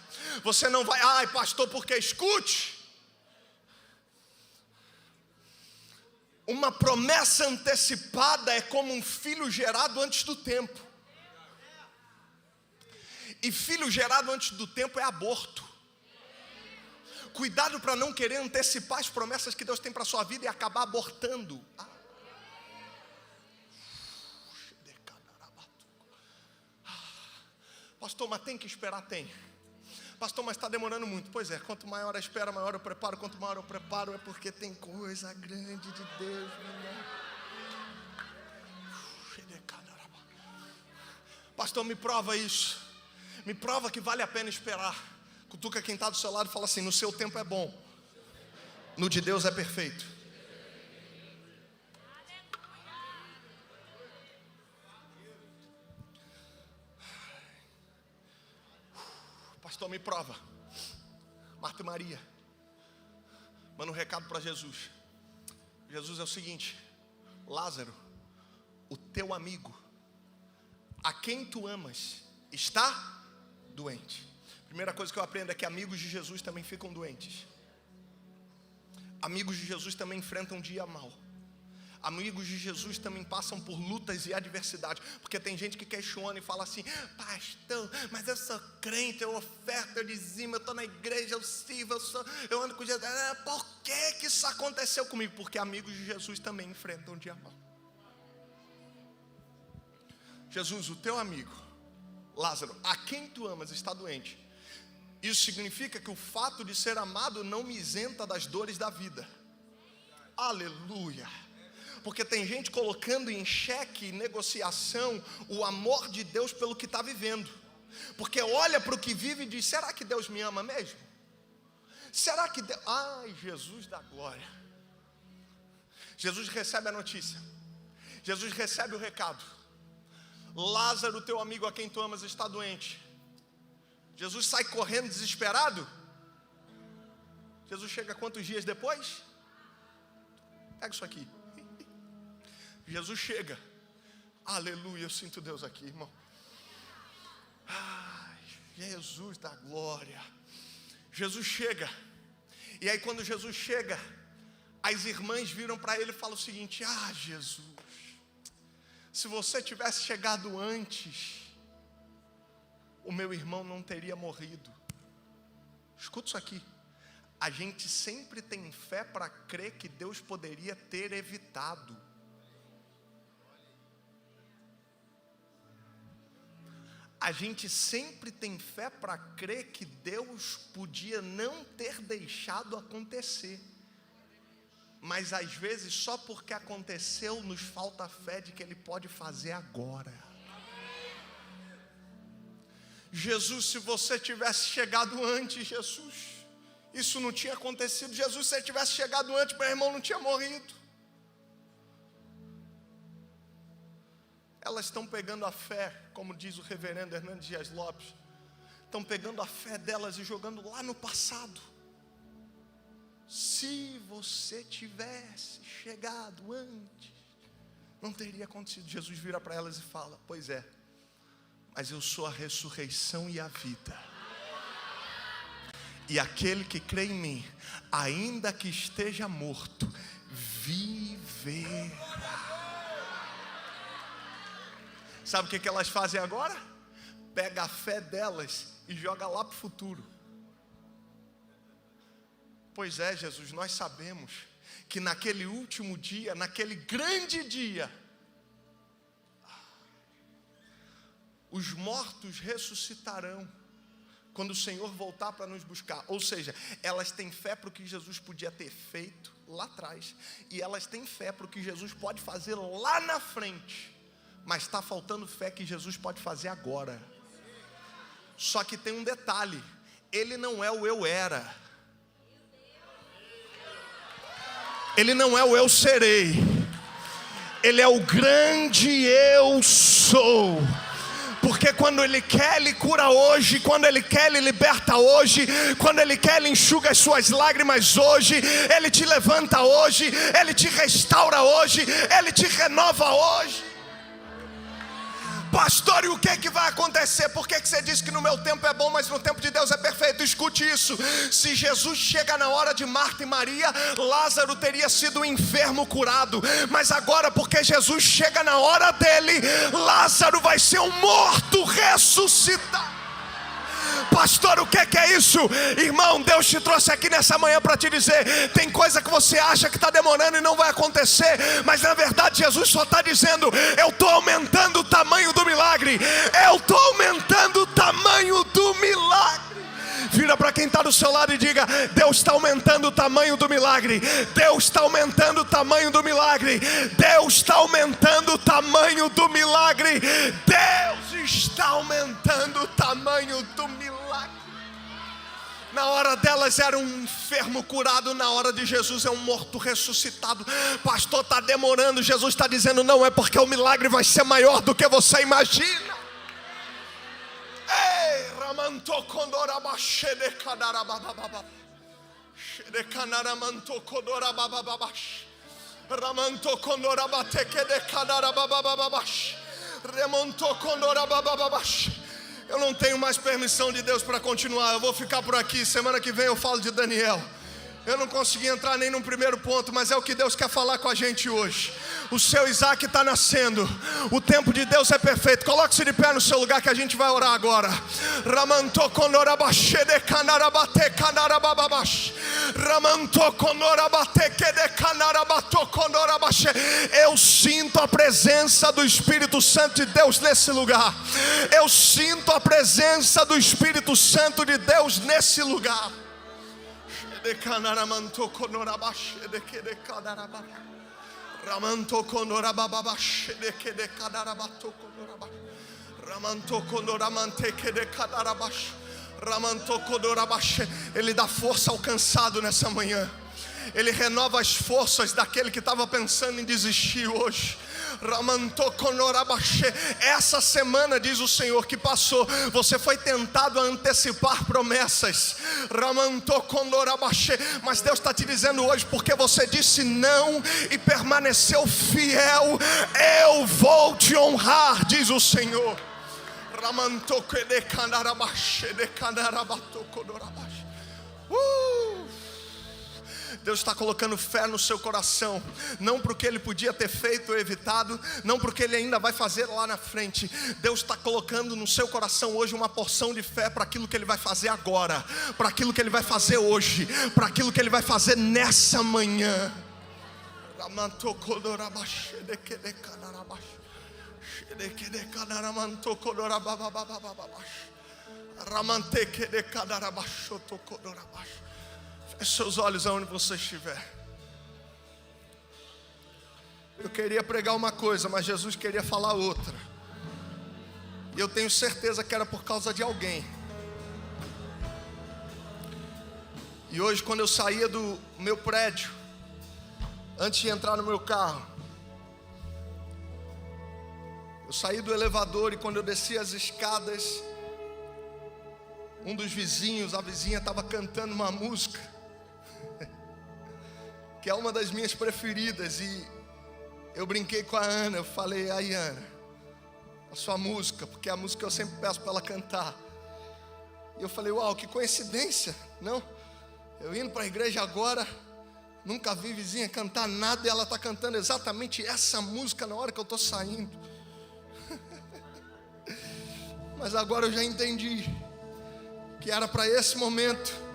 Speaker 1: Você não vai, ai pastor, porque escute. Uma promessa antecipada é como um filho gerado antes do tempo. E filho gerado antes do tempo é aborto. Cuidado para não querer antecipar as promessas que Deus tem para a sua vida e acabar abortando. Pastor, mas tem que esperar? Tem. Pastor, mas está demorando muito. Pois é, quanto maior a espera, maior o preparo. Quanto maior o preparo é porque tem coisa grande de Deus. Pastor, me prova isso. Me prova que vale a pena esperar. Cutuca quem está do seu lado e fala assim, no seu tempo é bom, no de Deus é perfeito. Pastor, me prova. Marta e Maria, manda um recado para Jesus. Jesus, é o seguinte, Lázaro, o teu amigo, a quem tu amas, está doente. Primeira coisa que eu aprendo é que amigos de Jesus também ficam doentes. Amigos de Jesus também enfrentam um dia mau. Amigos de Jesus também passam por lutas e adversidades. Porque tem gente que questiona e fala assim: pastor, mas eu sou crente, eu oferto, eu dizimo, eu estou na igreja, eu sirvo, eu ando com Jesus. Por que isso aconteceu comigo? Porque amigos de Jesus também enfrentam um dia mau. Jesus, o teu amigo Lázaro, a quem tu amas, está doente. Isso significa que o fato de ser amado não me isenta das dores da vida. Aleluia. Porque tem gente colocando em xeque, em negociação, o amor de Deus pelo que está vivendo. Porque olha para o que vive e diz: será que Deus me ama mesmo? Será que Deus... Ai, Jesus da glória. Jesus recebe a notícia. Jesus recebe o recado. Lázaro, teu amigo a quem tu amas, está doente. Jesus sai correndo desesperado. Jesus chega quantos dias depois? Pega isso aqui. Jesus chega. Aleluia, eu sinto Deus aqui, irmão. Ai, Jesus da glória. Jesus chega. E aí quando Jesus chega, as irmãs viram para ele e falam o seguinte: ah, Jesus, se você tivesse chegado antes, o meu irmão não teria morrido. Escuta isso aqui. A gente sempre tem fé para crer que Deus poderia ter evitado. A gente sempre tem fé para crer que Deus podia não ter deixado acontecer. Mas às vezes só porque aconteceu nos falta fé de que Ele pode fazer agora. Jesus, se você tivesse chegado antes, Jesus, isso não tinha acontecido. Jesus, se você tivesse chegado antes, meu irmão não tinha morrido. Elas estão pegando a fé, como diz o reverendo Hernandes Dias Lopes, estão pegando a fé delas e jogando lá no passado. Se você tivesse chegado antes, não teria acontecido. Jesus vira para elas e fala: pois é, mas eu sou a ressurreição e a vida. E aquele que crê em mim, ainda que esteja morto, viverá. Sabe o que elas fazem agora? Pega a fé delas e joga lá para o futuro. Pois é, Jesus, nós sabemos que naquele último dia, naquele grande dia, os mortos ressuscitarão quando o Senhor voltar para nos buscar. Ou seja, elas têm fé para o que Jesus podia ter feito lá atrás, e elas têm fé para o que Jesus pode fazer lá na frente. Mas está faltando fé que Jesus pode fazer agora. Só que tem um detalhe: Ele não é o eu era. Ele não é o eu serei. Ele é o grande eu sou. Porque quando Ele quer, Ele cura hoje. Quando Ele quer, Ele liberta hoje. Quando Ele quer, Ele enxuga as suas lágrimas hoje. Ele te levanta hoje. Ele te restaura hoje. Ele te renova hoje. Pastor, e o que vai acontecer? Por que você diz que no meu tempo é bom, mas no tempo de Deus é perfeito? Escute isso: se Jesus chega na hora de Marta e Maria, Lázaro teria sido um enfermo curado. Mas agora, porque Jesus chega na hora dele, Lázaro vai ser um morto ressuscitado. Pastor, o que é isso? Irmão, Deus te trouxe aqui nessa manhã para te dizer: tem coisa que você acha que está demorando e não vai acontecer, mas na verdade Jesus só está dizendo: eu estou aumentando o tamanho do milagre. Eu estou aumentando o tamanho do milagre. Vira para quem está do seu lado e diga: Deus está aumentando o tamanho do milagre. Deus está aumentando o tamanho do milagre. Deus está aumentando o tamanho do milagre. Deus está aumentando o tamanho do milagre. Na hora delas era um enfermo curado, na hora de Jesus é um morto ressuscitado. Pastor, está demorando. Jesus está dizendo: não é porque o milagre vai ser maior do que você imagina. Ei, Ramanto Condoraba Shede Kadarababa Shede Kanaramanto Kodorababa Ramanto Condoraba Tekede Kadarababa Remonto Condorababa. Eu não tenho mais permissão de Deus para continuar. Eu vou ficar por aqui. Semana que vem eu falo de Daniel. Eu não consegui entrar nem no primeiro ponto, mas é o que Deus quer falar com a gente hoje. O seu Isaac está nascendo. O tempo de Deus é perfeito. Coloque-se de pé no seu lugar que a gente vai orar agora. Eu sinto a presença do Espírito Santo de Deus nesse lugar. Eu sinto a presença do Espírito Santo de Deus nesse lugar. Ele dá força ao cansado nessa manhã. Ele renova as forças daquele que estava pensando em desistir hoje. Essa semana, diz o Senhor, que passou, você foi tentado a antecipar promessas, mas Deus está te dizendo hoje, porque você disse não e permaneceu fiel, eu vou te honrar, diz o Senhor. Deus está colocando fé no seu coração, não para o que Ele podia ter feito ou evitado, não para o que Ele ainda vai fazer lá na frente. Deus está colocando no seu coração hoje uma porção de fé para aquilo que Ele vai fazer agora, para aquilo que Ele vai fazer hoje, para aquilo que Ele vai fazer nessa manhã. Feche seus olhos aonde você estiver. Eu queria pregar uma coisa, mas Jesus queria falar outra. E eu tenho certeza que era por causa de alguém. E hoje, quando eu saía do meu prédio, antes de entrar no meu carro, eu saí do elevador e quando eu desci as escadas, um dos vizinhos, a vizinha estava cantando uma música que é uma das minhas preferidas, e eu brinquei com a Ana, eu falei: ai Ana, a sua música, porque é a música que eu sempre peço para ela cantar. E eu falei: uau, que coincidência, não? Eu indo para a igreja agora, nunca vi vizinha cantar nada, e ela está cantando exatamente essa música na hora que eu estou saindo. Mas agora eu já entendi que era para esse momento,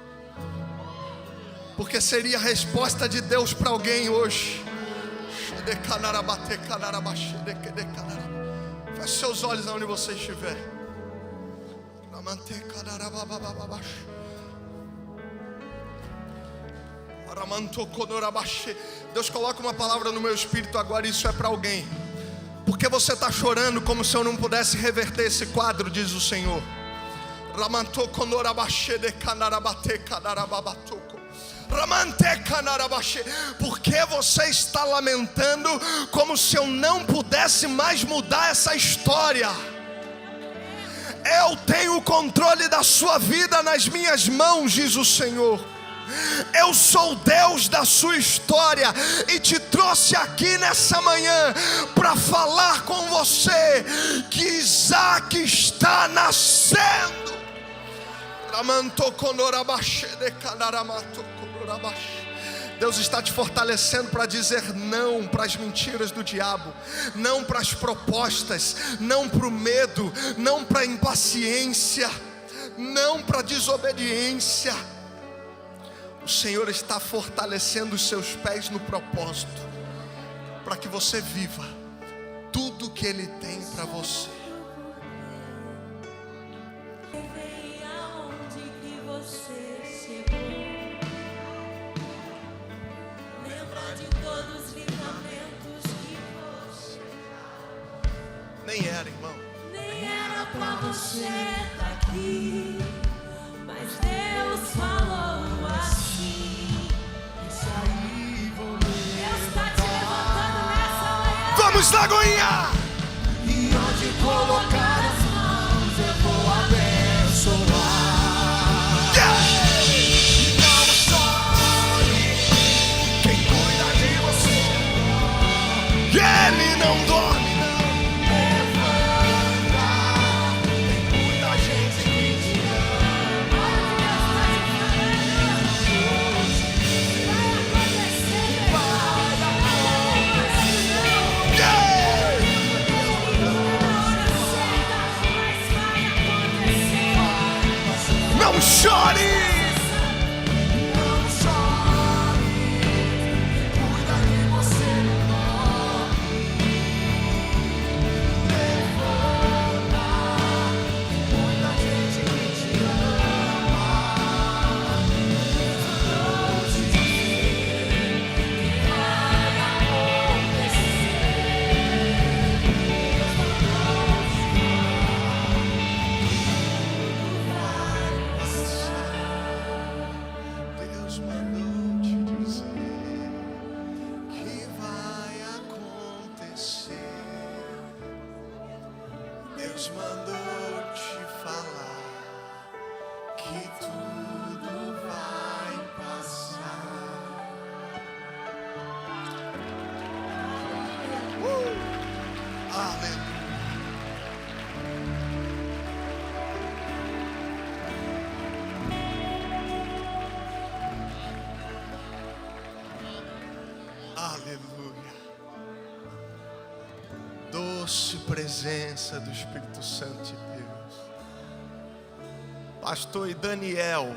Speaker 1: porque seria a resposta de Deus para alguém hoje. Feche seus olhos onde você estiver. Deus coloca uma palavra no meu espírito agora, isso é para alguém. Porque você está chorando como se eu não pudesse reverter esse quadro, diz o Senhor. Por que você está lamentando como se eu não pudesse mais mudar essa história? Eu tenho o controle da sua vida nas minhas mãos, diz o Senhor. Eu sou o Deus da sua história e te trouxe aqui nessa manhã para falar com você que Isaac está nascendo. Deus está te fortalecendo para dizer não para as mentiras do diabo, não para as propostas, não para o medo, não para a impaciência, não para a desobediência. O Senhor está fortalecendo os seus pés no propósito, para que você viva tudo que Ele tem para você. Nem era, irmão.
Speaker 2: Nem era pra você estar aqui, mas Deus falou assim. Isso aí, Deus está te levantando nessa manhã.
Speaker 1: Vamos lá, Goiânia!
Speaker 2: E onde colocar as mãos eu vou abençoar. Não chore, quem cuida de você,
Speaker 1: Ele não dorme. acontecer. Deus mandou te falar que tudo vai passar. Aleluia. Aleluia. Doce presença do Espírito Santo de Deus. Pastor e Daniel,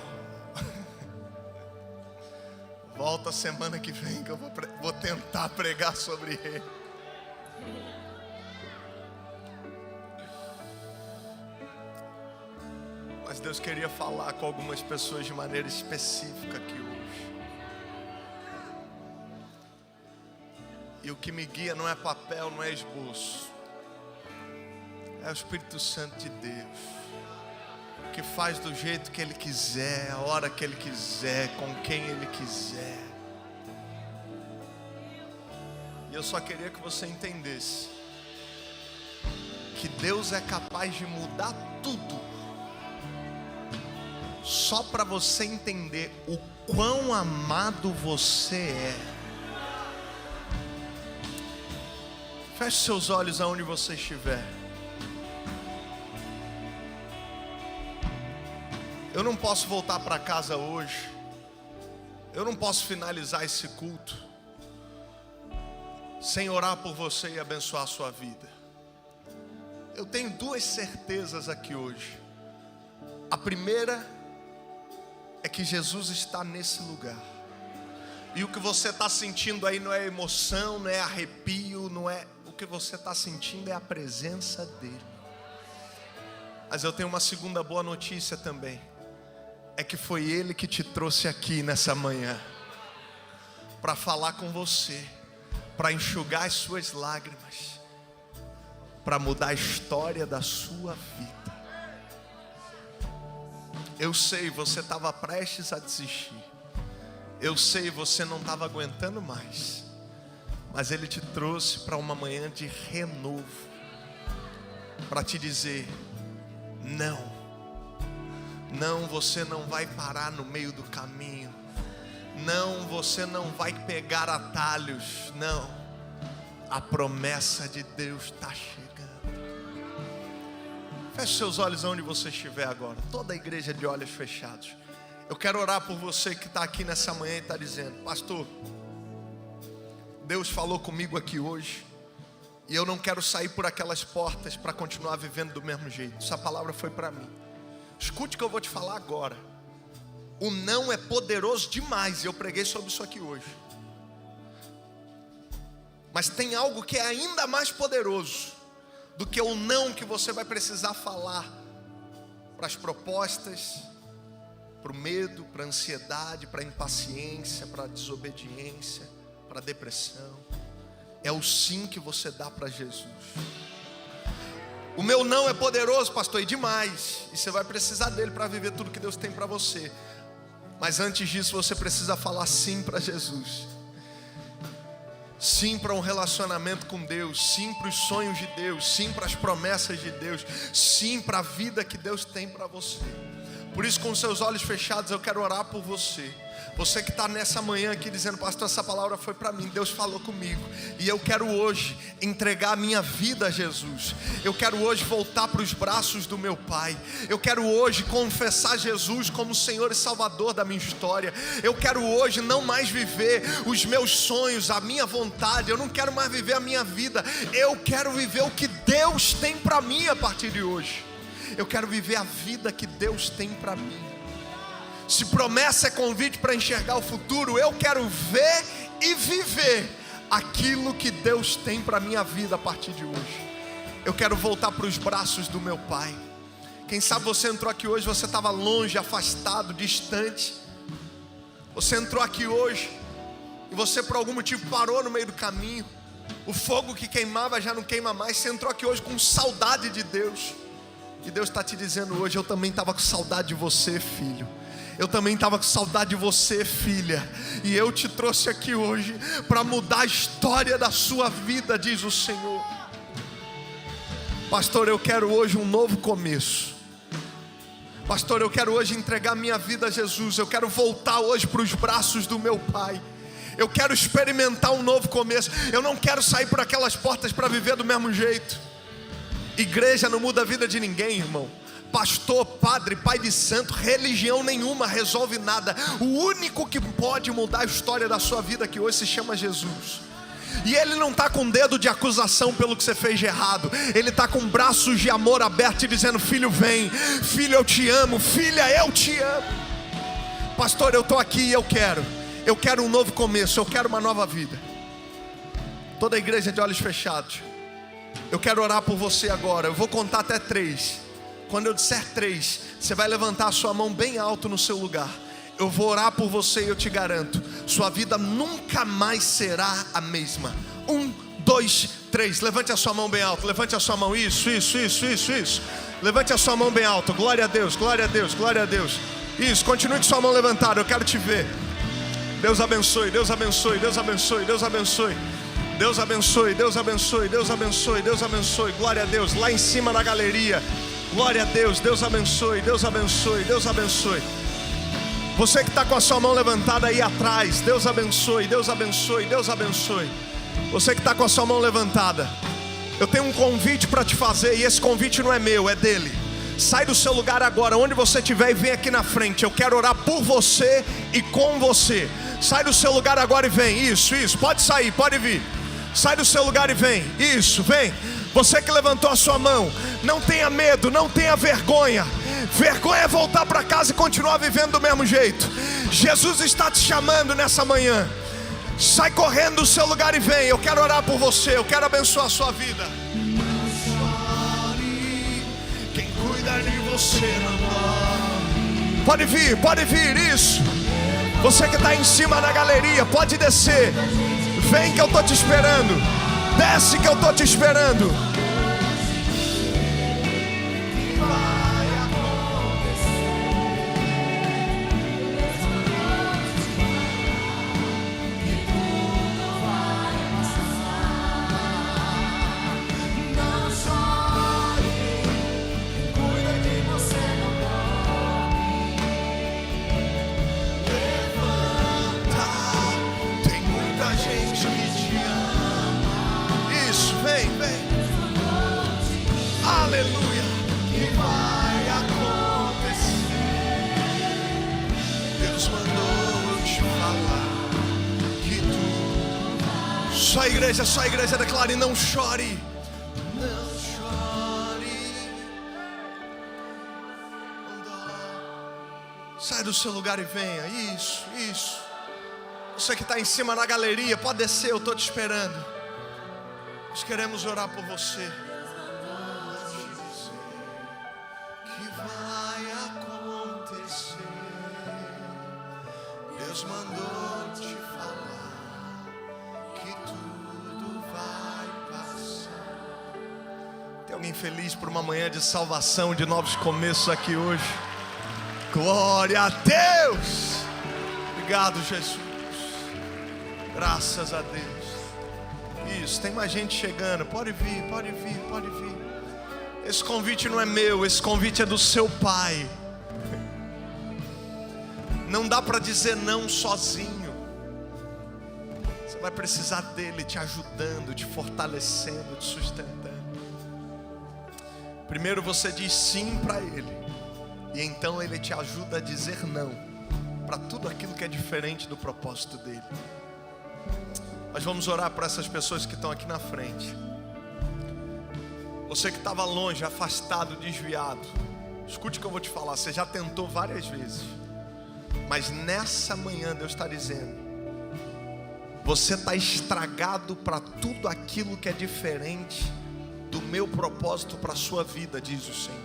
Speaker 1: volta semana que vem que eu vou tentar pregar sobre ele. Mas Deus queria falar com algumas pessoas de maneira específica aqui hoje. E o que me guia não é papel, não é esboço. É o Espírito Santo de Deus, que faz do jeito que Ele quiser, a hora que Ele quiser, com quem Ele quiser. E eu só queria que você entendesse que Deus é capaz de mudar tudo, só para você entender o quão amado você é. Feche seus olhos aonde você estiver. Eu não posso voltar para casa hoje. Eu não posso finalizar esse culto sem orar por você e abençoar a sua vida. Eu tenho duas certezas aqui hoje. A primeira é que Jesus está nesse lugar. E o que você está sentindo aí não é emoção, não é arrepio, não é... O que você está sentindo é a presença dEle. Mas eu tenho uma segunda boa notícia também. É que foi Ele que te trouxe aqui nessa manhã para falar com você, para enxugar as suas lágrimas, para mudar a história da sua vida. Eu sei, você estava prestes a desistir. Eu sei, você não estava aguentando mais. Mas Ele te trouxe para uma manhã de renovo, para te dizer: não, você não vai parar no meio do caminho. Não, você não vai pegar atalhos. Não, a promessa de Deus está chegando. Feche seus olhos onde você estiver agora. Toda a igreja de olhos fechados. Eu quero orar por você que está aqui nessa manhã e está dizendo: pastor, Deus falou comigo aqui hoje, e eu não quero sair por aquelas portas para continuar vivendo do mesmo jeito. Essa palavra foi para mim. Escute o que eu vou te falar agora. O não é poderoso demais, e eu preguei sobre isso aqui hoje. Mas tem algo que é ainda mais poderoso do que o não que você vai precisar falar para as propostas, para o medo, para a ansiedade, para a impaciência, para a desobediência, para a depressão. É o sim que você dá para Jesus. O meu não é poderoso, pastor, e demais, e você vai precisar dele para viver tudo que Deus tem para você. Mas antes disso você precisa falar sim para Jesus. Sim para um relacionamento com Deus. Sim para os sonhos de Deus. Sim para as promessas de Deus. Sim para a vida que Deus tem para você. Por isso, com seus olhos fechados, eu quero orar por você. Você que está nessa manhã aqui dizendo: pastor, essa palavra foi para mim, Deus falou comigo, e eu quero hoje entregar a minha vida a Jesus. Eu quero hoje voltar para os braços do meu Pai. Eu quero hoje confessar Jesus como Senhor e Salvador da minha história. Eu quero hoje não mais viver os meus sonhos, a minha vontade. Eu não quero mais viver a minha vida. Eu quero viver o que Deus tem para mim a partir de hoje. Eu quero viver a vida que Deus tem para mim. Se promessa é convite para enxergar o futuro, eu quero ver e viver aquilo que Deus tem para a minha vida a partir de hoje. Eu quero voltar para os braços do meu Pai. Quem sabe você entrou aqui hoje, você estava longe, afastado, distante. Você entrou aqui hoje e você por algum motivo parou no meio do caminho. O fogo que queimava já não queima mais. Você entrou aqui hoje com saudade de Deus. E Deus está te dizendo hoje: eu também estava com saudade de você, filho. Eu também estava com saudade de você, filha. E eu te trouxe aqui hoje para mudar a história da sua vida, diz o Senhor. Pastor, eu quero hoje um novo começo. Pastor, eu quero hoje entregar minha vida a Jesus. Eu quero voltar hoje para os braços do meu Pai. Eu quero experimentar um novo começo. Eu não quero sair por aquelas portas para viver do mesmo jeito. Igreja não muda a vida de ninguém, irmão. Pastor, padre, pai de santo, religião nenhuma resolve nada. O único que pode mudar a história da sua vida aqui hoje se chama Jesus. E Ele não está com dedo de acusação pelo que você fez de errado. Ele está com braços de amor abertos e dizendo: filho, vem. Filho, eu te amo. Filha, eu te amo. Pastor, eu estou aqui e eu quero um novo começo. Eu quero uma nova vida. Toda a igreja de olhos fechados. Eu quero orar por você agora. Eu vou contar até 3. Quando eu disser 3, você vai levantar a sua mão bem alto no seu lugar. Eu vou orar por você e eu te garanto, sua vida nunca mais será a mesma. 1, 2, 3, levante a sua mão bem alto. Levante a sua mão, isso. Levante a sua mão bem alto, glória a Deus, glória a Deus, glória a Deus. Isso, continue com sua mão levantada, eu quero te ver. Deus abençoe, Deus abençoe, Deus abençoe, Deus abençoe. Deus abençoe, Deus abençoe, Deus abençoe, Deus abençoe, glória a Deus. Lá em cima na galeria, glória a Deus, Deus abençoe, Deus abençoe, Deus abençoe. Você que está com a sua mão levantada aí atrás, Deus abençoe, Deus abençoe, Deus abençoe. Você que está com a sua mão levantada, eu tenho um convite para te fazer, e esse convite não é meu, é dele. Sai do seu lugar agora, onde você estiver, e vem aqui na frente. Eu quero orar por você e com você. Sai do seu lugar agora e vem. Isso, pode sair, pode vir. Sai do seu lugar e vem. Isso, vem. Você que levantou a sua mão, não tenha medo, não tenha vergonha. Vergonha é voltar para casa e continuar vivendo do mesmo jeito. Jesus está te chamando nessa manhã. Sai correndo do seu lugar e vem. Eu quero orar por você, eu quero abençoar a sua vida. Não chore, quem cuida de você não morre. Pode vir, isso. Você que está em cima da galeria, pode descer. Vem que eu estou te esperando. Desce que eu estou te esperando. Aleluia, que vai acontecer. Deus mandou te falar que tu. Só a igreja declare: não chore, não chore. Sai do seu lugar e venha. Isso. Você que está em cima na galeria, pode descer, eu estou te esperando. Nós queremos orar por você. Deus mandou te falar que tudo vai passar. Tem alguém feliz por uma manhã de salvação, de novos começos aqui hoje? Glória a Deus! Obrigado, Jesus. Graças a Deus. Isso, tem mais gente chegando. Pode vir. Esse convite não é meu, esse convite é do seu Pai. Não dá para dizer não sozinho. Você vai precisar dele te ajudando, te fortalecendo, te sustentando. Primeiro você diz sim para ele, e então ele te ajuda a dizer não para tudo aquilo que é diferente do propósito dele. Nós vamos orar por essas pessoas que estão aqui na frente. Você que estava longe, afastado, desviado, escute o que eu vou te falar. Você já tentou várias vezes, mas nessa manhã Deus está dizendo: você está estragado para tudo aquilo que é diferente do meu propósito para a sua vida, diz o Senhor.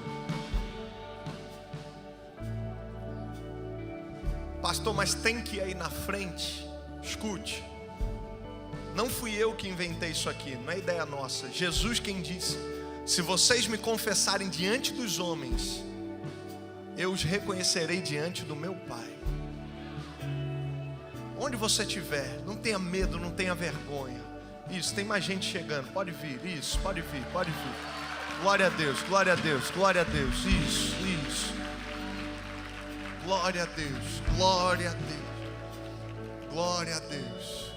Speaker 1: Pastor, mas tem que ir aí na frente. Escute, não fui eu que inventei isso aqui, não é ideia nossa. Jesus quem disse: se vocês me confessarem diante dos homens, eu os reconhecerei diante do meu Pai. Onde você estiver, não tenha medo, não tenha vergonha. Isso, tem mais gente chegando, pode vir, isso, pode vir, pode vir. Glória a Deus, glória a Deus, glória a Deus, isso, isso. Glória a Deus, glória a Deus, glória a Deus.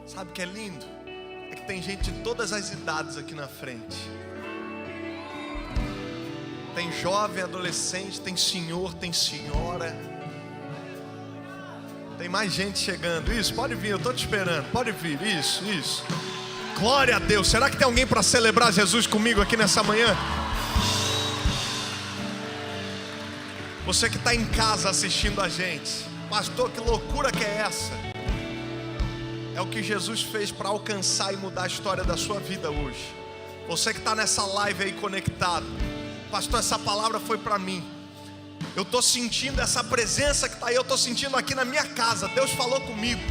Speaker 1: Sabe o que é lindo? É que tem gente de todas as idades aqui na frente. Tem jovem, adolescente, tem senhor, tem senhora. Tem mais gente chegando. Isso, pode vir, eu estou te esperando. Pode vir, isso, isso. Glória a Deus. Será que tem alguém para celebrar Jesus comigo aqui nessa manhã? Você que está em casa assistindo a gente. Pastor, que loucura que é essa? É o que Jesus fez para alcançar e mudar a história da sua vida hoje. Você que está nessa live aí conectado. Pastor, essa palavra foi para mim. Eu estou sentindo essa presença que está aí. Eu estou sentindo aqui na minha casa. Deus falou comigo.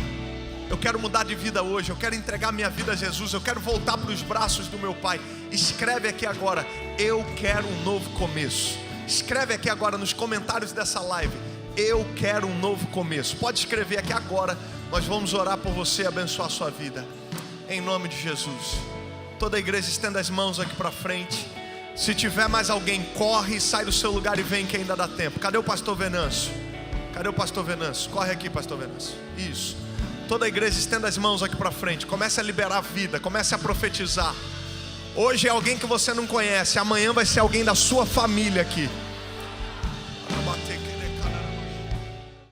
Speaker 1: Eu quero mudar de vida hoje. Eu quero entregar minha vida a Jesus. Eu quero voltar para os braços do meu Pai. Escreve aqui agora: eu quero um novo começo. Escreve aqui agora nos comentários dessa live: eu quero um novo começo. Pode escrever aqui agora. Nós vamos orar por você e abençoar a sua vida. Em nome de Jesus. Toda a igreja estenda as mãos aqui para frente. Se tiver mais alguém, corre, sai do seu lugar e vem, que ainda dá tempo. Cadê o pastor Venâncio? Cadê o pastor Venâncio? Corre aqui, pastor Venâncio. Isso. Toda a igreja estenda as mãos aqui para frente. Comece a liberar a vida, comece a profetizar. Hoje é alguém que você não conhece, amanhã vai ser alguém da sua família aqui.